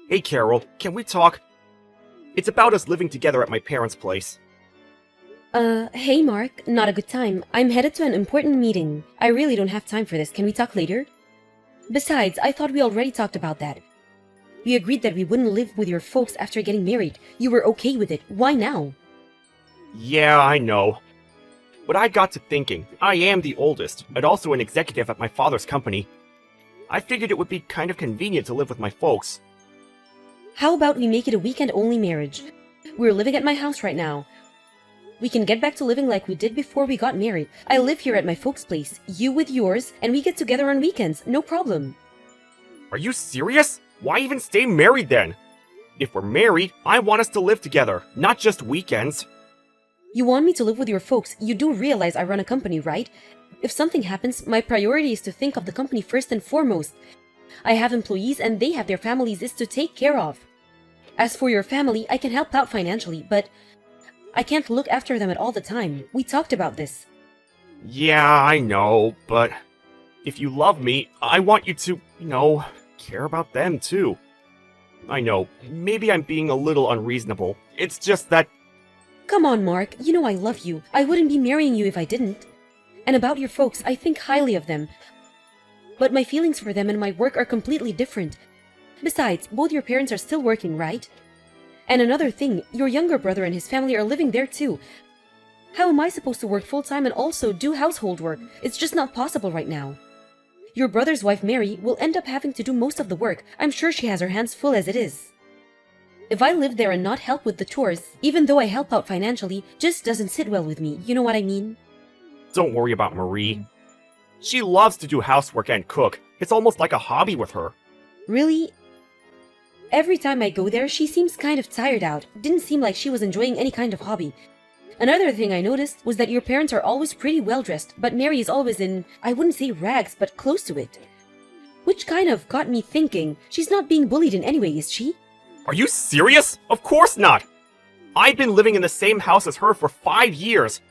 Hey Carol, can we talk? It's about us living together at my parents' place. Hey Mark, not a good time. I'm headed to an important meeting. I really don't have time for this. Can we talk later? Besides, I thought we already talked about that. We agreed that we wouldn't live with your folks after getting married. You were okay with it. Why now? Yeah, I know. But I got to thinking, I am the oldest, and also an executive at my father's company. I figured it would be kind of convenient to live with my folks. How about we make it a weekend-only marriage? We're living at my house right now. We can get back to living like we did before we got married. I live here at my folks' place, you with yours, and we get together on weekends, no problem. Are you serious? Why even stay married then? If we're married, I want us to live together, not just weekends. You want me to live with your folks? You do realize I run a company, right? If something happens, my priority is to think of the company first and foremost. I have employees and they have their families to take care of. As for your family, I can help out financially, but I can't look after them at all the time. We talked about this. Yeah, I know, but if you love me, I want you to, care about them too. I know, maybe I'm being a little unreasonable. It's just that... Come on, Mark. You know I love you. I wouldn't be marrying you if I didn't. And about your folks, I think highly of them. But my feelings for them and my work are completely different. Besides, both your parents are still working, right? And another thing, your younger brother and his family are living there too. How am I supposed to work full-time and also do household work? It's just not possible right now. Your brother's wife, Mary, will end up having to do most of the work. I'm sure she has her hands full as it is. If I live there and not help with the chores, even though I help out financially, just doesn't sit well with me. You know what I mean? Don't worry about Marie. She loves to do housework and cook. It's almost like a hobby with her. Really? Every time I go there, she seems kind of tired out. Didn't seem like she was enjoying any kind of hobby. Another thing I noticed was that your parents are always pretty well dressed, but Mary is always in, I wouldn't say rags, but close to it. Which kind of got me thinking, she's not being bullied in any way, is she? Are you serious? Of course not! I've been living in the same house as her for 5 years.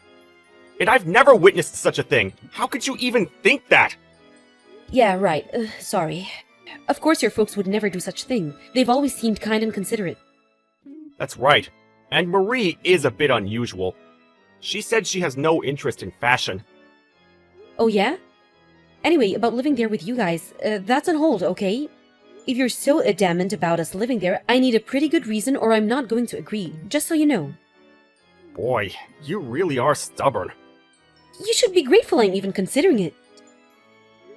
And I've never witnessed such a thing. How could you even think that? Yeah, right. Sorry. Of course your folks would never do such thing. They've always seemed kind and considerate. That's right. And Marie is a bit unusual. She said she has no interest in fashion. Oh yeah? Anyway, about living there with you guys, that's on hold, okay? If you're so adamant about us living there, I need a pretty good reason or I'm not going to agree, just so you know. Boy, you really are stubborn. You should be grateful I'm even considering it.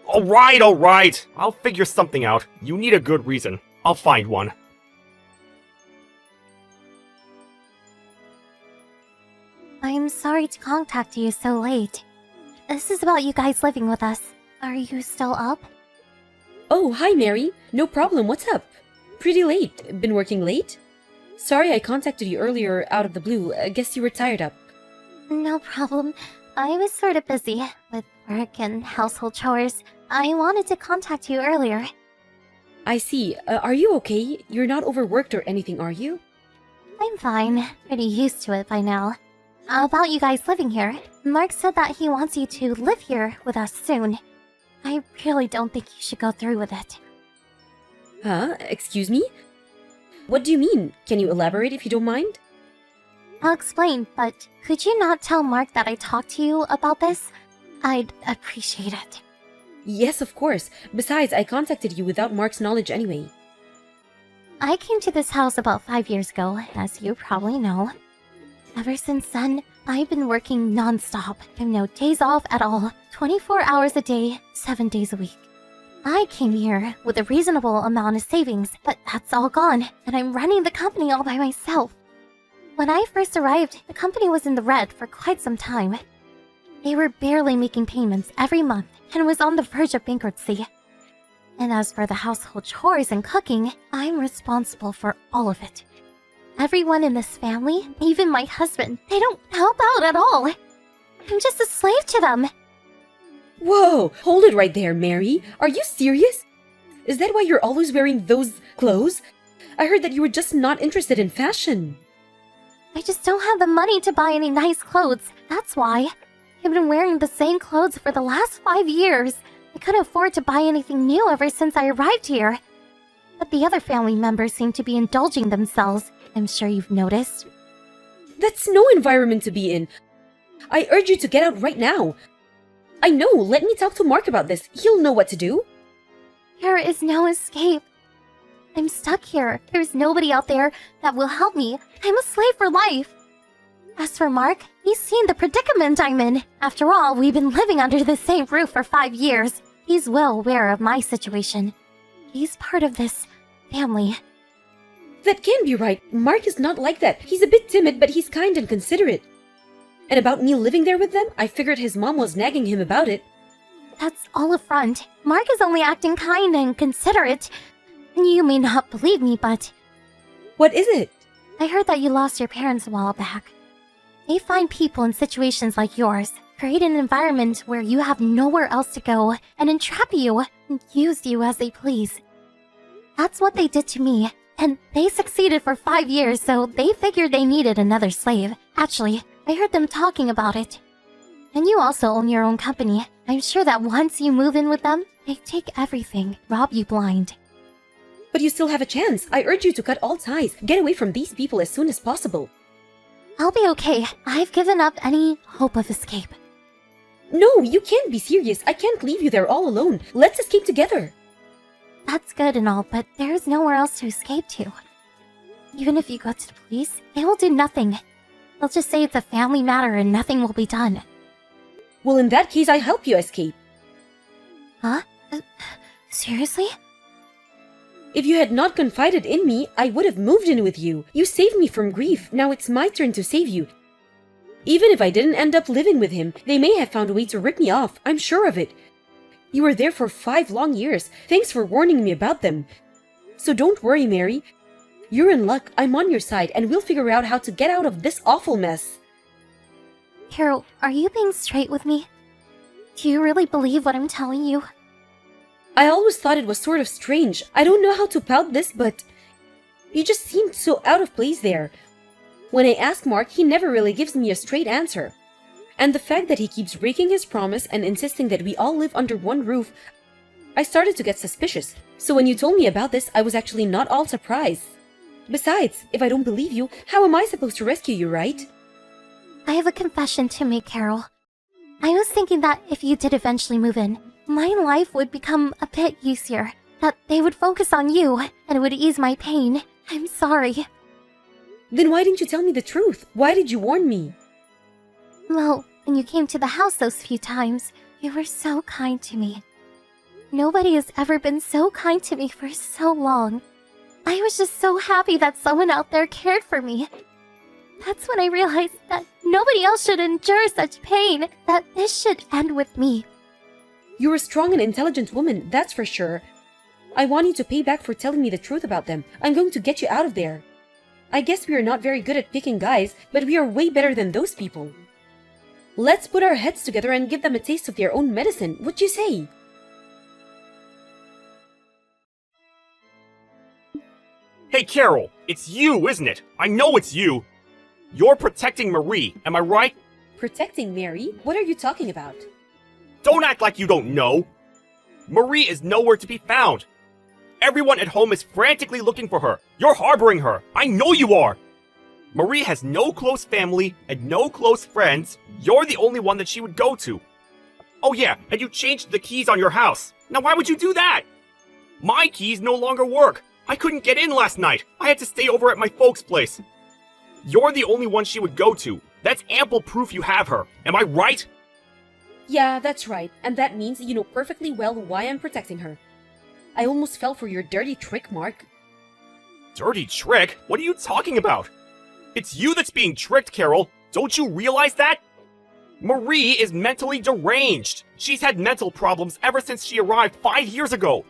Alright. I'll figure something out. You need a good reason. I'll find one. I'm sorry to contact you so late. This is about you guys living with us. Are you still up? Oh, hi Mary. No problem, what's up? Pretty late. Been working late? Sorry I contacted you earlier out of the blue. I guess you were tired up. No problem. I was sort of busy with work and household chores. I wanted to contact you earlier. I see. Are you okay? You're not overworked or anything, are you? I'm fine. Pretty used to it by now. About you guys living here, Mark said that he wants you to live here with us soon. I really don't think you should go through with it. Huh? Excuse me? What do you mean? Can you elaborate if you don't mind? I'll explain, but could you not tell Mark that I talked to you about this? I'd appreciate it. Yes, of course. Besides, I contacted you without Mark's knowledge anyway. I came to this house about 5 years ago, as you probably know. Ever since then, I've been working non-stop and no days off at all, 24 hours a day, 7 days a week. I came here with a reasonable amount of savings, but that's all gone, and I'm running the company all by myself. When I first arrived, the company was in the red for quite some time. They were barely making payments every month and was on the verge of bankruptcy. And as for the household chores and cooking, I'm responsible for all of it. Everyone in this family, even my husband, they don't help out at all. I'm just a slave to them. Whoa! Hold it right there, Mary. Are you serious? Is that why you're always wearing those clothes? I heard that you were just not interested in fashion. I just don't have the money to buy any nice clothes. That's why. I've been wearing the same clothes for the last 5 years. I couldn't afford to buy anything new ever since I arrived here. but the other family members seem to be indulging themselves. I'm sure you've noticed. That's no environment to be in. I urge you to get out right now. I know, let me talk to Mark about this. He'll know what to do. There is no escape. I'm stuck here. There's nobody out there that will help me. I'm a slave for life. As for Mark, he's seen the predicament I'm in. After all, we've been living under the same roof for 5 years. He's well aware of my situation. He's part of this family. That can't be right. Mark is not like that. He's a bit timid, but he's kind and considerate. And about me living there with them, I figured his mom was nagging him about it. That's all a front. Mark is only acting kind and considerate. You may not believe me, but What is it? I heard that you lost your parents a while back. They find people in situations like yours, create an environment where you have nowhere else to go, and entrap you and use you as they please. That's what they did to me, and they succeeded for 5 years, so they figured they needed another slave. Actually, I heard them talking about it. And you also own your own company. I'm sure that once you move in with them, they take everything, rob you blind. But you still have a chance. I urge you to cut all ties. Get away from these people as soon as possible. I'll be okay. I've given up any hope of escape. No, you can't be serious. I can't leave you there all alone. Let's escape together. That's good and all, but there's nowhere else to escape to. Even if you go to the police, they will do nothing. They'll just say it's a family matter and nothing will be done. Well, in that case, I help you escape. Huh? Seriously? If you had not confided in me, I would have moved in with you. You saved me from grief. Now it's my turn to save you. Even if I didn't end up living with him, they may have found a way to rip me off. I'm sure of it. You were there for 5 long years. Thanks for warning me about them. So don't worry, Mary. You're in luck. I'm on your side, and we'll figure out how to get out of this awful mess. Carol, are you being straight with me? Do you really believe what I'm telling you? I always thought it was sort of strange. I don't know how to pout this, but you just seemed so out of place there. When I ask Mark, he never really gives me a straight answer. And the fact that he keeps breaking his promise and insisting that we all live under one roof, I started to get suspicious. So when you told me about this, I was actually not all surprised. Besides, if I don't believe you, how am I supposed to rescue you, right? I have a confession to make, Carol. I was thinking that if you did eventually move in, my life would become a bit easier. That they would focus on you, and it would ease my pain. I'm sorry. Then why didn't you tell me the truth? Why did you warn me? Well, when you came to the house those few times, you were so kind to me. Nobody has ever been so kind to me for so long. I was just so happy that someone out there cared for me. That's when I realized that nobody else should endure such pain, that this should end with me. You're a strong and intelligent woman, that's for sure. I want you to pay back for telling me the truth about them. I'm going to get you out of there. I guess we are not very good at picking guys, but we are way better than those people. Let's put our heads together and give them a taste of their own medicine. What you say? Hey, Carol, it's you, isn't it? I know it's you. You're protecting Marie, am I right? Protecting Mary? What are you talking about? Don't act like you don't know. Marie is nowhere to be found. Everyone at home is frantically looking for her. You're harboring her. I know you are. Marie has no close family and no close friends. You're the only one that she would go to. Oh yeah, and you changed the keys on your house. Now why would you do that? My keys no longer work. I couldn't get in last night. I had to stay over at my folks' place. You're the only one she would go to. That's ample proof you have her. Am I right? Yeah, that's right. And that means you know perfectly well why I'm protecting her. I almost fell for your dirty trick, Mark. Dirty trick? What are you talking about? It's you that's being tricked, Carol. Don't you realize that? Marie is mentally deranged. She's had mental problems ever since she arrived 5 years ago.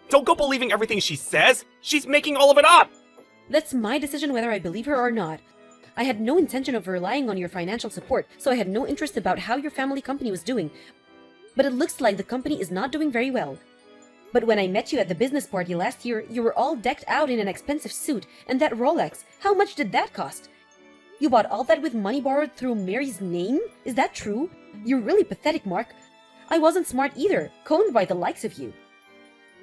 Don't go believing everything she says. She's making all of it up. That's my decision whether I believe her or not. I had no intention of relying on your financial support, so I had no interest about how your family company was doing. But it looks like the company is not doing very well. But when I met you at the business party last year, you were all decked out in an expensive suit, and that Rolex, how much did that cost? You bought all that with money borrowed through Mary's name? Is that true? You're really pathetic, Mark. I wasn't smart either, coned by the likes of you.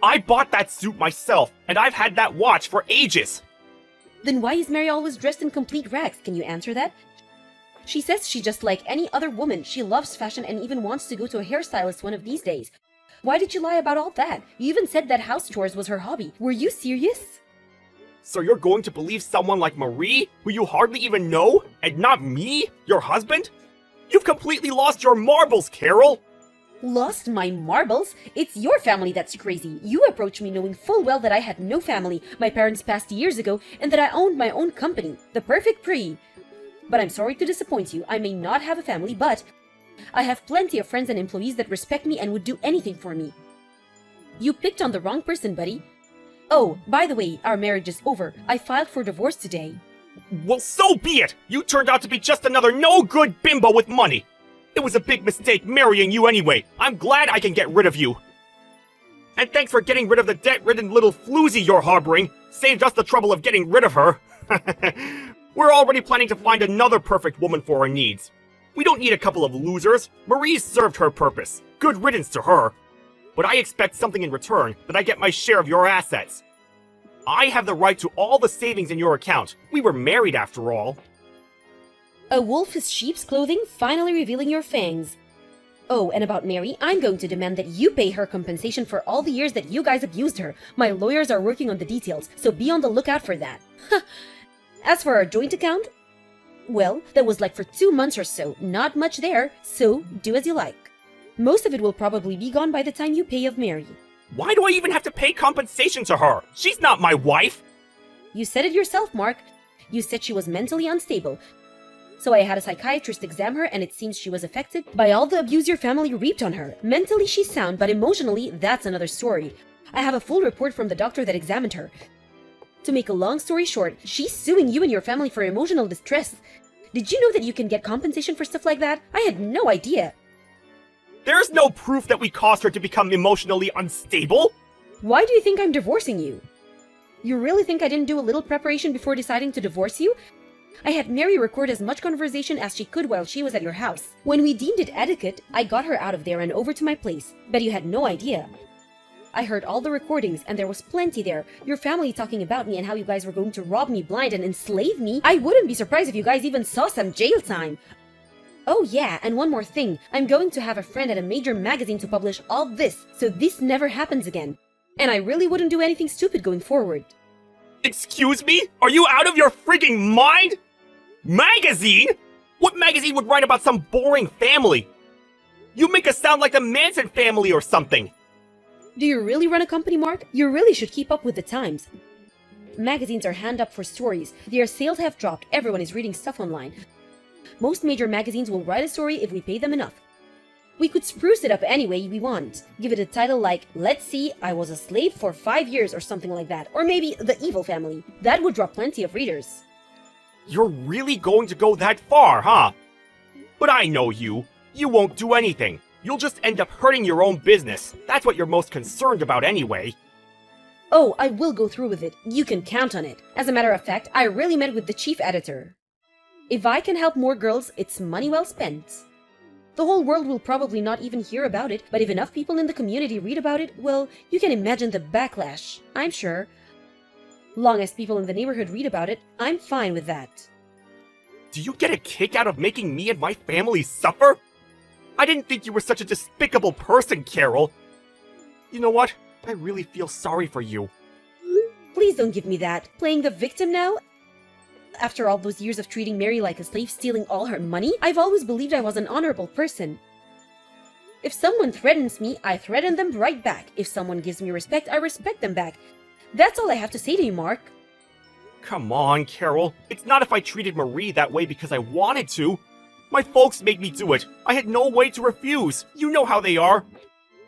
I bought that suit myself, and I've had that watch for ages. Then why is Mary always dressed in complete rags? Can you answer that? She says she's just like any other woman. She loves fashion and even wants to go to a hairstylist one of these days. Why did you lie about all that? You even said that house chores was her hobby. Were you serious? So you're going to believe someone like Marie, who you hardly even know, and not me, your husband? You've completely lost your marbles, Carol! Lost my marbles? It's your family that's crazy. You approached me knowing full well that I had no family, my parents passed years ago, and that I owned my own company, the perfect pre. But I'm sorry to disappoint you. I may not have a family, but I have plenty of friends and employees that respect me and would do anything for me. You picked on the wrong person, buddy. Oh, by the way, our marriage is over. I filed for divorce today. Well, so be it! You turned out to be just another no-good bimbo with money! It was a big mistake marrying you anyway. I'm glad I can get rid of you. And thanks for getting rid of the debt-ridden little floozy you're harboring. Saved us the trouble of getting rid of her. We're already planning to find another perfect woman for our needs. We don't need a couple of losers. Marie's served her purpose. Good riddance to her. But I expect something in return, that I get my share of your assets. I have the right to all the savings in your account. We were married after all. A wolf is sheep's clothing, finally revealing your fangs. Oh, and about Mary, I'm going to demand that you pay her compensation for all the years that you guys abused her. My lawyers are working on the details, so be on the lookout for that. As for our joint account, well, that was like for 2 months or so, not much there, so do as you like. Most of it will probably be gone by the time you pay of Mary. Why do I even have to pay compensation to her? She's not my wife! You said it yourself, Mark. You said she was mentally unstable. So I had a psychiatrist examine her, and it seems she was affected by all the abuse your family reaped on her. Mentally she's sound, but emotionally, that's another story. I have a full report from the doctor that examined her. To make a long story short, she's suing you and your family for emotional distress. Did you know that you can get compensation for stuff like that? I had no idea. There's no proof that we caused her to become emotionally unstable! Why do you think I'm divorcing you? You really think I didn't do a little preparation before deciding to divorce you? I had Mary record as much conversation as she could while she was at your house. When we deemed it etiquette, I got her out of there and over to my place. Bet you had no idea. I heard all the recordings, and there was plenty there. Your family talking about me and how you guys were going to rob me blind and enslave me. I wouldn't be surprised if you guys even saw some jail time. Oh yeah, and one more thing. I'm going to have a friend at a major magazine to publish all this, so this never happens again. And I really wouldn't do anything stupid going forward. Excuse me? Are you out of your frigging mind? Magazine? What magazine would write about some boring family? You make us sound like the Manson family or something. Do you really run a company, Mark? You really should keep up with the times. Magazines are hand up for stories. Their sales have dropped. Everyone is reading stuff online. Most major magazines will write a story if we pay them enough. We could spruce it up any way we want. Give it a title like, let's see, I was a slave for 5 years or something like that. Or maybe The Evil Family. That would draw plenty of readers. You're really going to go that far, huh? But I know you. You won't do anything. You'll just end up hurting your own business. That's what you're most concerned about anyway. Oh, I will go through with it. You can count on it. As a matter of fact, I really met with the chief editor. If I can help more girls, it's money well spent. The whole world will probably not even hear about it, but if enough people in the community read about it, well, you can imagine the backlash, I'm sure. Long as people in the neighborhood read about it, I'm fine with that. Do you get a kick out of making me and my family suffer? I didn't think you were such a despicable person, Carol. You know what? I really feel sorry for you. Please don't give me that. Playing the victim now? After all those years of treating Mary like a slave, stealing all her money, I've always believed I was an honorable person. If someone threatens me, I threaten them right back. If someone gives me respect, I respect them back. That's all I have to say to you, Mark. Come on, Carol. It's not if I treated Marie that way because I wanted to. My folks made me do it. I had no way to refuse. You know how they are.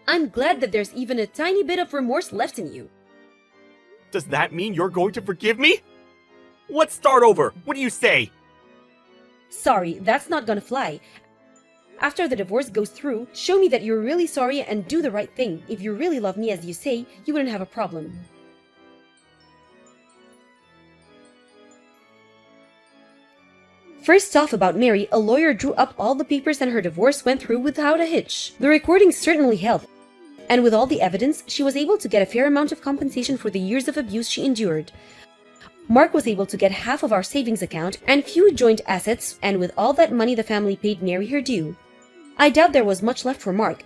I'm glad that there's even a tiny bit of remorse left in you. Does that mean you're going to forgive me? Let's start over. What do you say? Sorry, that's not gonna fly. After the divorce goes through, show me that you're really sorry and do the right thing. If you really love me as you say, you wouldn't have a problem. First off, about Mary, a lawyer drew up all the papers and her divorce went through without a hitch. The recordings certainly helped. And with all the evidence, she was able to get a fair amount of compensation for the years of abuse she endured. Mark was able to get half of our savings account and few joint assets, and with all that money the family paid Mary her due. I doubt there was much left for Mark.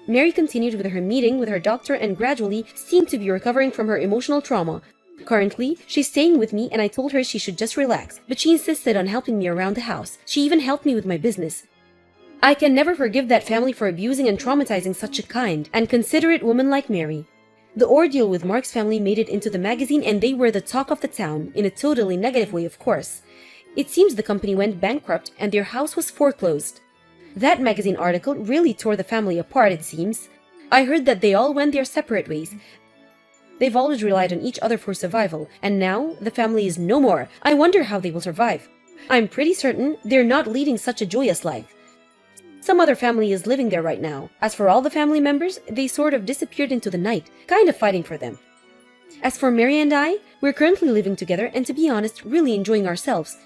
Mary continued with her meeting with her doctor and gradually seemed to be recovering from her emotional trauma. Currently, she's staying with me and I told her she should just relax, but she insisted on helping me around the house. She even helped me with my business. I can never forgive that family for abusing and traumatizing such a kind and considerate woman like Mary. The ordeal with Mark's family made it into the magazine and they were the talk of the town, in a totally negative way, of course. It seems the company went bankrupt and their house was foreclosed. That magazine article really tore the family apart, it seems. I heard that they all went their separate ways. They've always relied on each other for survival, and now the family is no more. I wonder how they will survive. I'm pretty certain they're not leading such a joyous life. Some other family is living there right now. As for all the family members, they sort of disappeared into the night, kind of fighting for them. As for Mary and I, we're currently living together and to be honest, really enjoying ourselves.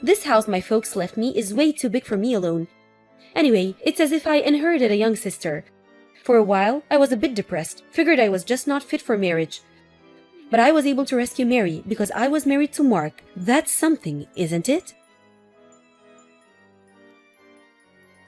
This house my folks left me is way too big for me alone. Anyway, it's as if I inherited a young sister. For a while, I was a bit depressed, figured I was just not fit for marriage. But I was able to rescue Mary because I was married to Mark. That's something, isn't it?